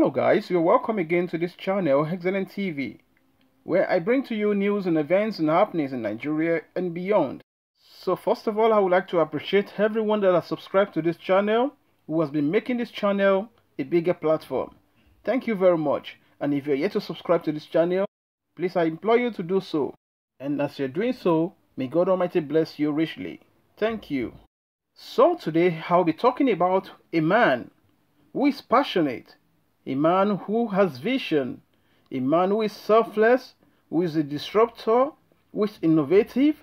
Hello guys, you're welcome again to this channel, Excellent TV, where I bring to you news and events and happenings in Nigeria and beyond. So first of all, I would like to appreciate everyone that has subscribed to this channel, who has been making this channel a bigger platform. Thank you very much. And if you're yet to subscribe to this channel, please I implore you to do so. And as you're doing so, may God Almighty bless you richly. Thank you. So today I'll be talking about a man who is passionate, a man who has vision, a man who is selfless, who is a disruptor, who is innovative.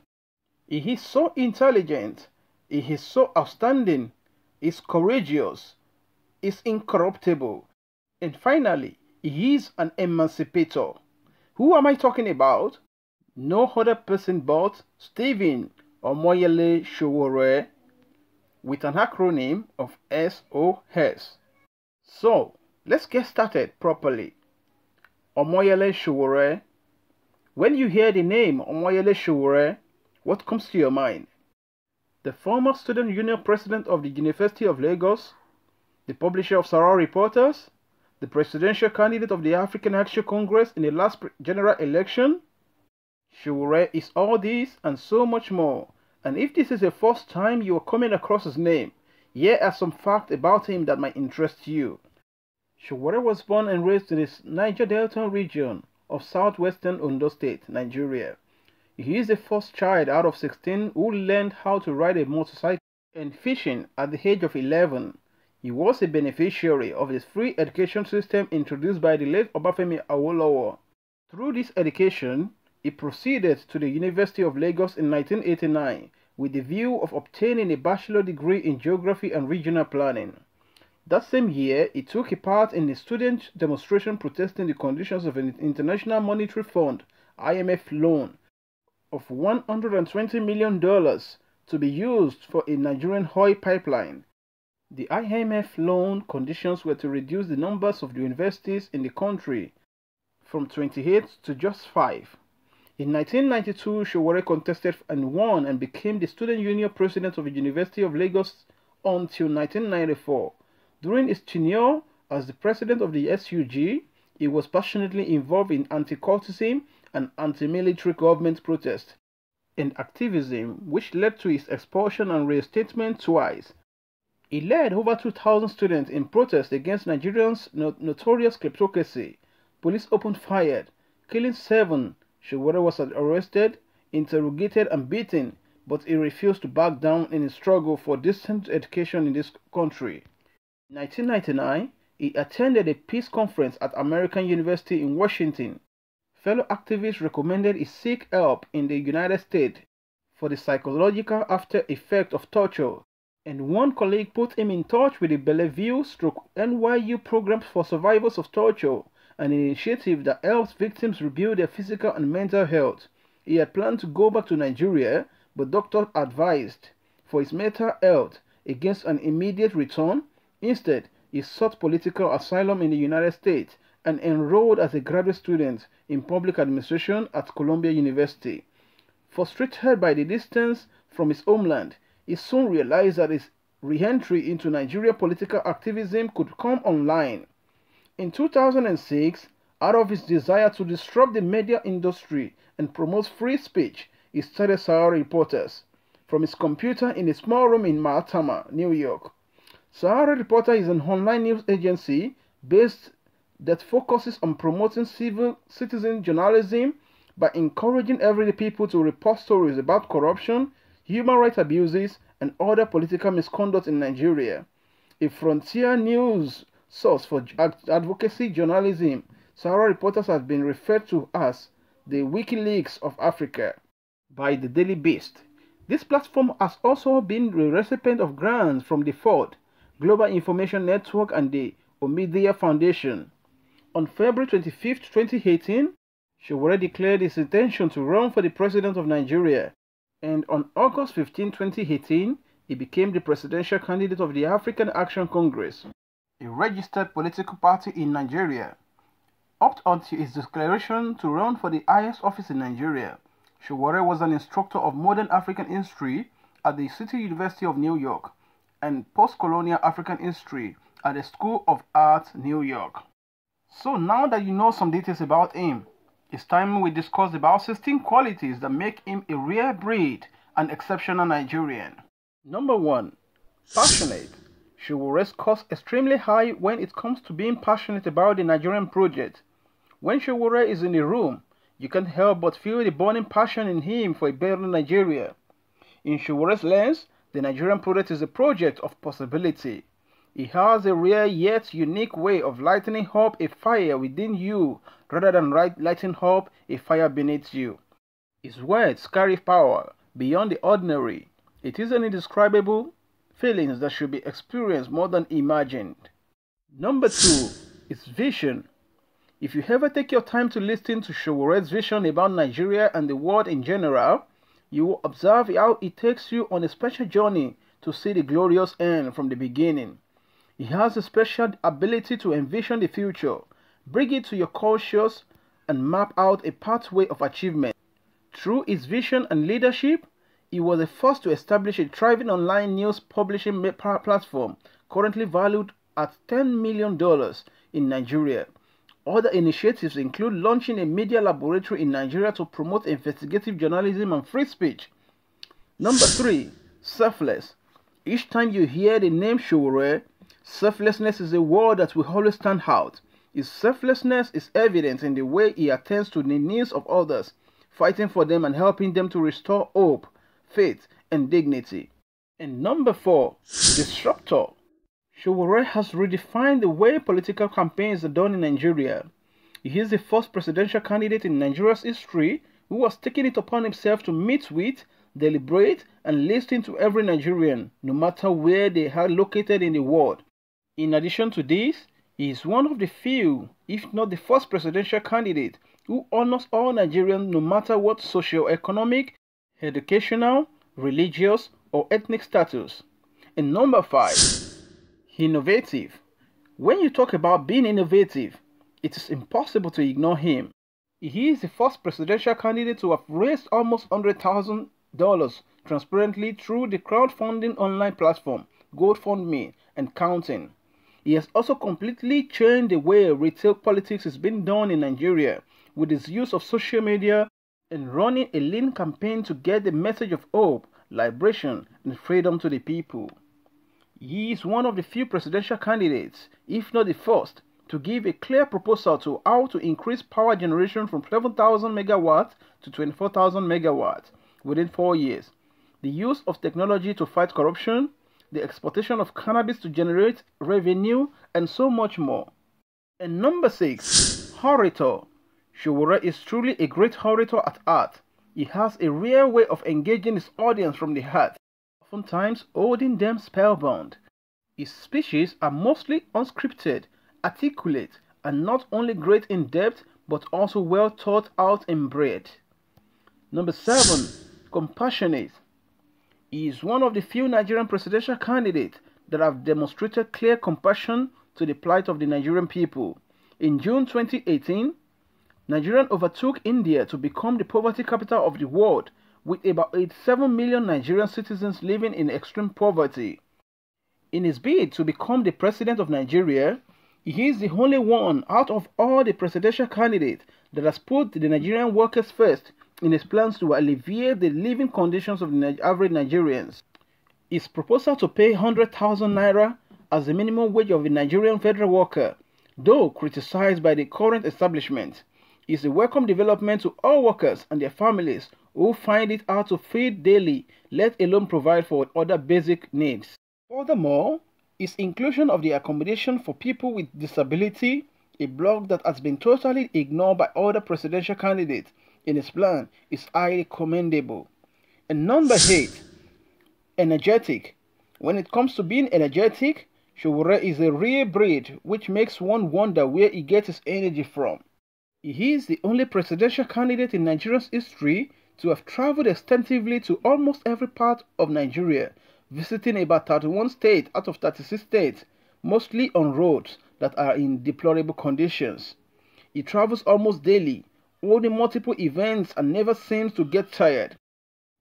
He is so intelligent, he is so outstanding, he is courageous, he is incorruptible, and finally, he is an emancipator. Who am I talking about? No other person but Stephen Omoyele Sowore, with an acronym of SOS. So, let's get started properly. Omoyele Sowore. When you hear the name Omoyele Sowore, what comes to your mind? The former Student Union President of the University of Lagos, the publisher of Sowore Reporters, the presidential candidate of the African Action Congress in the last general election. Sowore is all this and so much more. And if this is the first time you are coming across his name, here are some facts about him that might interest you. Sowore was born and raised in the Niger Delta region of southwestern Ondo State, Nigeria. He is the first child out of 16 who learned how to ride a motorcycle and fishing at the age of 11. He was a beneficiary of the free education system introduced by the late Obafemi Awolowo. Through this education, he proceeded to the University of Lagos in 1989 with the view of obtaining a bachelor degree in geography and regional planning. That same year, he took a part in a student demonstration protesting the conditions of an International Monetary Fund (IMF) loan of $120 million to be used for a Nigerian oil pipeline. The IMF loan conditions were to reduce the numbers of the universities in the country from 28 to just 5. In 1992, Sowore contested and won and became the Student Union President of the University of Lagos until 1994. During his tenure as the president of the SUG, he was passionately involved in anti-cultism and anti-military government protest and activism, which led to his expulsion and reinstatement twice. He led over 2,000 students in protest against Nigerians' notorious kleptocracy. Police opened fire, killing 7. Sowore was arrested, interrogated and beaten, but he refused to back down in his struggle for decent education in this country. In 1999, he attended a peace conference at American University in Washington. Fellow activists recommended he seek help in the United States for the psychological after effect of torture, and one colleague put him in touch with the Bellevue/NYU Program for Survivors of Torture, an initiative that helps victims rebuild their physical and mental health. He had planned to go back to Nigeria, but doctors advised for his mental health against an immediate return. Instead, he sought political asylum in the United States and enrolled as a graduate student in public administration at Columbia University. Frustrated by the distance from his homeland, he soon realized that his re-entry into Nigerian political activism could come online. In 2006, out of his desire to disrupt the media industry and promote free speech, he started Sowore Reporters from his computer in a small room in Manhattan, New York. Sowore Reporter is an online news agency based that focuses on promoting citizen journalism by encouraging everyday people to report stories about corruption, human rights abuses, and other political misconduct in Nigeria. A frontier news source for advocacy journalism, Sowore Reporters has been referred to as the WikiLeaks of Africa by the Daily Beast. This platform has also been the recipient of grants from the Ford Global Information Network and the Omidyar Foundation. On February 25, 2018, Sowore declared his intention to run for the president of Nigeria, and on August 15, 2018, he became the presidential candidate of the African Action Congress, a registered political party in Nigeria. Up until his declaration to run for the highest office in Nigeria, Sowore was an instructor of modern African history at the City University of New York and post-colonial African history at the School of Art, New York. So now that you know some details about him, it's time we discuss about 16 qualities that make him a rare breed and exceptional Nigerian. Number 1. Passionate. Sowore scores extremely high when it comes to being passionate about the Nigerian project. When Sowore is in the room, you can't help but feel the burning passion in him for a better Nigeria. In Sowore's lens, the Nigerian project is a project of possibility. He has a rare yet unique way of lighting up a fire within you rather than lighting up a fire beneath you. His words carry power beyond the ordinary. It is an indescribable feelings that should be experienced more than imagined. Number 2 is vision. If you ever take your time to listen to Sowore's vision about Nigeria and the world in general, you will observe how it takes you on a special journey to see the glorious end from the beginning. He has a special ability to envision the future, bring it to your conscious, and map out a pathway of achievement. Through his vision and leadership, he was the first to establish a thriving online news publishing platform currently valued at $10 million in Nigeria. Other initiatives include launching a media laboratory in Nigeria to promote investigative journalism and free speech. Number 3. Selfless. Each time you hear the name Sowore, selflessness is a word that will always stand out. His selflessness is evident in the way he attends to the needs of others, fighting for them and helping them to restore hope, faith, and dignity. And number 4. Disruptor. Sowore has redefined the way political campaigns are done in Nigeria. He is the first presidential candidate in Nigeria's history who has taken it upon himself to meet with, deliberate, and listen to every Nigerian, no matter where they are located in the world. In addition to this, he is one of the few, if not the first presidential candidate, who honors all Nigerians no matter what socio-economic, educational, religious, or ethnic status. And number 5. Innovative. When you talk about being innovative, it is impossible to ignore him. He is the first presidential candidate to have raised almost $100,000 transparently through the crowdfunding online platform, GoFundMe, and counting. He has also completely changed the way retail politics is being done in Nigeria with his use of social media and running a lean campaign to get the message of hope, liberation, and freedom to the people. He is one of the few presidential candidates, if not the first, to give a clear proposal to how to increase power generation from 11,000 megawatts to 24,000 megawatts within 4 years, the use of technology to fight corruption, the exportation of cannabis to generate revenue, and so much more. And number 6, orator. Sowore is truly a great orator at heart. He has a rare way of engaging his audience from the heart, oftentimes holding them spellbound. His speeches are mostly unscripted, articulate, and not only great in depth but also well thought out and bred. Number 7, compassionate. He is one of the few Nigerian presidential candidates that have demonstrated clear compassion to the plight of the Nigerian people. In June 2018, Nigeria overtook India to become the poverty capital of the world, with about 87 million Nigerian citizens living in extreme poverty. In his bid to become the president of Nigeria, he is the only one out of all the presidential candidates that has put the Nigerian workers first in his plans to alleviate the living conditions of the average Nigerians. His proposal to pay 100,000 naira as the minimum wage of a Nigerian federal worker, though criticized by the current establishment, is a welcome development to all workers and their families who find it hard to feed daily, let alone provide for other basic needs. Furthermore, his inclusion of the accommodation for people with disability, a block that has been totally ignored by other presidential candidates in his plan, is highly commendable. And number 8, energetic. When it comes to being energetic, Sowore is a rare breed which makes one wonder where he gets his energy from. He is the only presidential candidate in Nigeria's history to have traveled extensively to almost every part of Nigeria, visiting about 31 states out of 36 states, mostly on roads that are in deplorable conditions. He travels almost daily, holding multiple events and never seems to get tired.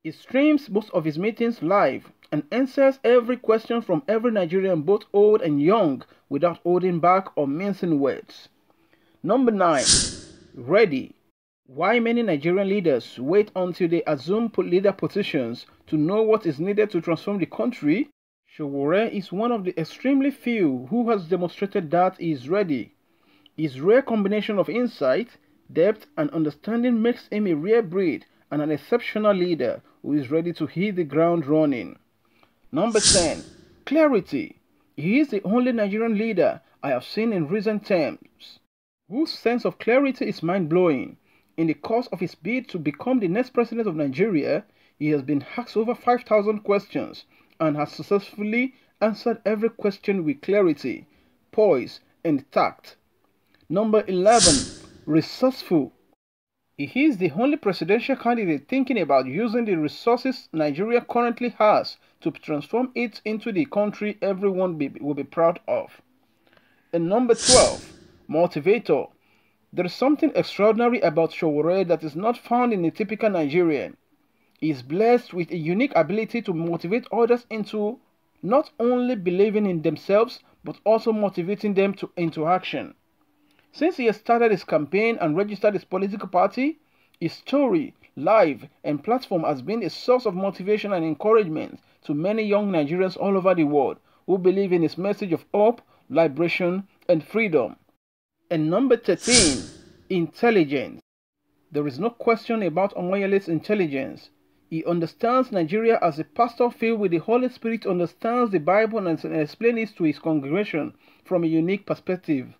He streams most of his meetings live and answers every question from every Nigerian, both old and young, without holding back or mincing words. Number 9. Ready. Why many Nigerian leaders wait until they assume leader positions to know what is needed to transform the country? Sowore is one of the extremely few who has demonstrated that he is ready. His rare combination of insight, depth, and understanding makes him a rare breed and an exceptional leader who is ready to hit the ground running. Number 10. Clarity. He is the only Nigerian leader I have seen in recent times whose sense of clarity is mind-blowing. In the course of his bid to become the next president of Nigeria, he has been asked over 5,000 questions and has successfully answered every question with clarity, poise, and tact. Number 11. Resourceful. He is the only presidential candidate thinking about using the resources Nigeria currently has to transform it into the country everyone will be proud of. And number 12. Motivator. There is something extraordinary about Sowore that is not found in a typical Nigerian. He is blessed with a unique ability to motivate others into not only believing in themselves but also motivating them into action. Since he has started his campaign and registered his political party, his story, life, and platform has been a source of motivation and encouragement to many young Nigerians all over the world who believe in his message of hope, liberation, and freedom. And number 13. Intelligence. There is no question about Omoyele's intelligence. He understands Nigeria as a pastor filled with the Holy Spirit understands the Bible and explains it to his congregation from a unique perspective.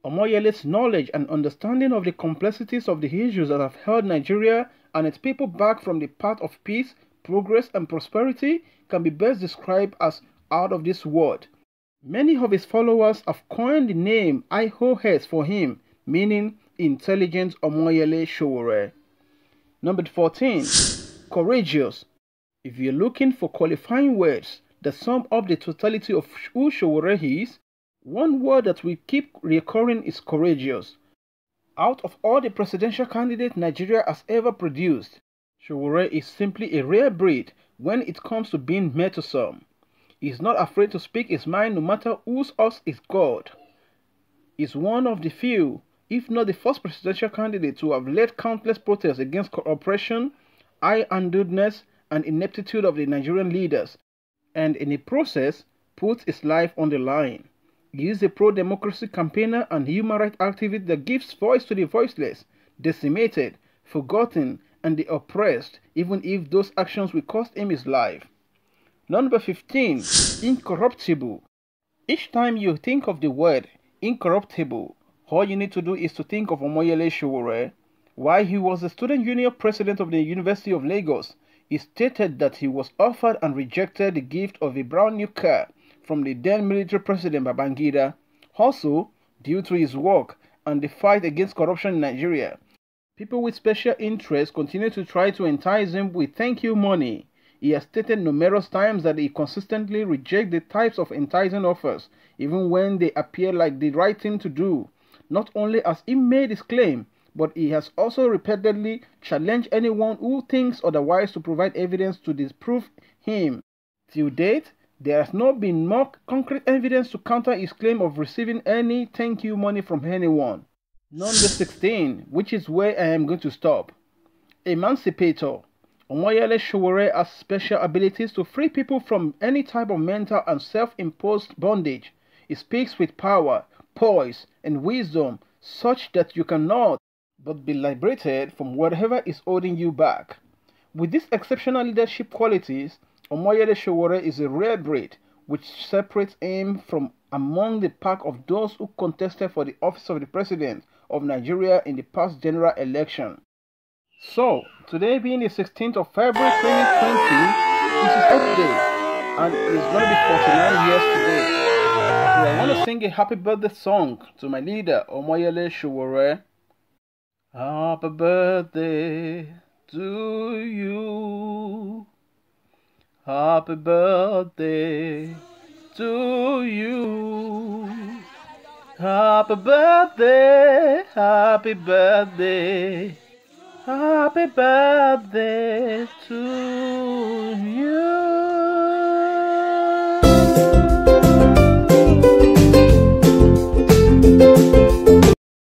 Omoyele's knowledge and understanding of the complexities of the issues that have held Nigeria and its people back from the path of peace, progress, and prosperity can be best described as out of this world. Many of his followers have coined the name IOS for him, meaning Intelligent Omoyele Sowore. Number 14. Courageous. If you're looking for qualifying words that sum up the totality of who Sowore is, one word that will keep recurring is courageous. Out of all the presidential candidates Nigeria has ever produced, Sowore is simply a rare breed when it comes to being mettlesome. He is not afraid to speak his mind no matter whose us is God. He is one of the few, if not the first presidential candidate to have led countless protests against oppression, high-handedness, and ineptitude of the Nigerian leaders, and in the process put his life on the line. He is a pro-democracy campaigner and human rights activist that gives voice to the voiceless, decimated, forgotten, and the oppressed, even if those actions will cost him his life. Number 15. Incorruptible. Each time you think of the word incorruptible, all you need to do is to think of Omoyele Sowore. While he was the student union president of the University of Lagos, he stated that he was offered and rejected the gift of a brand new car from the then military president Babangida. Also, due to his work and the fight against corruption in Nigeria, people with special interests continue to try to entice him with thank you money. He has stated numerous times that he consistently rejects the types of enticing offers, even when they appear like the right thing to do. Not only has he made his claim, but he has also repeatedly challenged anyone who thinks otherwise to provide evidence to disprove him. Till date, there has not been more concrete evidence to counter his claim of receiving any thank you money from anyone. Number 16, which is where I am going to stop. Emancipator. Omoyele Sowore has special abilities to free people from any type of mental and self-imposed bondage. He speaks with power, poise, and wisdom such that you cannot but be liberated from whatever is holding you back. With these exceptional leadership qualities, Omoyele Sowore is a rare breed which separates him from among the pack of those who contested for the office of the President of Nigeria in the past general election. So, today being the 16th of February 2020, this is Earth Day, and it's going to be 49 years today. So I want to sing a happy birthday song to my leader, Omoyele Sowore. Happy birthday to you. Happy birthday to you. Happy birthday, happy birthday. Happy birthday to